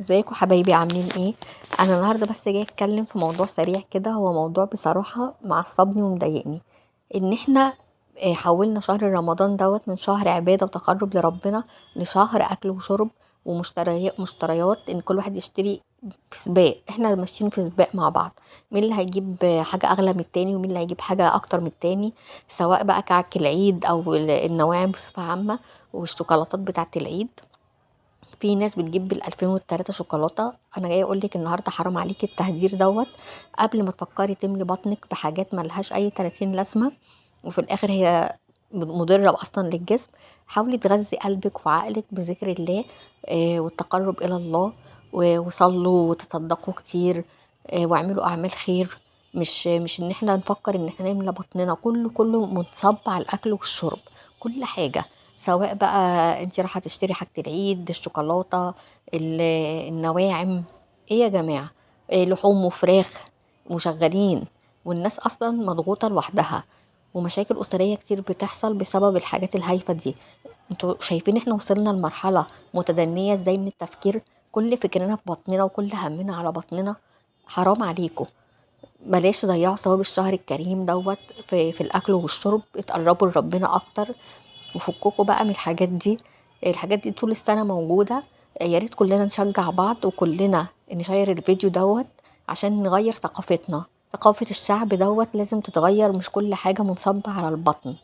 ازيكم حبايبي عاملين ايه؟ انا النهارده بس جاي اتكلم في موضوع سريع كده. هو موضوع بصراحه معصبني ومضايقني، ان احنا حولنا شهر رمضان دوت من شهر عباده وتقرب لربنا لشهر اكل وشرب ومشتريات، ان كل واحد يشتري في سباق. احنا ماشيين في سباق مع بعض، مين اللي هيجيب حاجه اغلى من التاني ومين اللي هيجيب حاجه اكتر من التاني، سواء بقى كعك العيد او النواعم بصفه عامه والشوكولاتات بتاعه العيد. في ناس بتجيب بالألفين والتلاتة شوكولاتة. أنا جاية أقولك النهاردة حرام عليكي التهدير دوت. قبل ما تفكري تملي بطنك بحاجات ملهاش أي 30 لازمة وفي الآخر هي مضرة أصلا للجسم، حاولي تغذي قلبك وعقلك بذكر الله والتقرب إلى الله، وصلوا وتصدقوا كتير، واعملوا أعمال خير. مش إن احنا نفكر إن احنا نملى بطننا، كله منصب على الأكل والشرب. كل حاجة، سواء بقى انت رايحه تشتري حاجه العيد، الشوكولاته، ال- النواعم، ايه يا جماعه؟ إيه لحوم وفراخ وشغالين، والناس اصلا مضغوطه لوحدها، ومشاكل اسريه كتير بتحصل بسبب الحاجات الهايفه دي. انتوا شايفين احنا وصلنا لمرحله متدنيه ازاي من التفكير؟ كل فكرنا في بطننا وكل همنا على بطننا. حرام عليكم، بلاش تضيعوا ثواب الشهر الكريم دوت في الاكل والشرب. اتقربوا لربنا اكتر وفكوكوا بقى من الحاجات دي. الحاجات دي طول السنة موجودة. يا ريت كلنا نشجع بعض وكلنا نشير الفيديو دوت عشان نغير ثقافتنا. ثقافة الشعب دوت لازم تتغير، مش كل حاجة منصبة على البطن.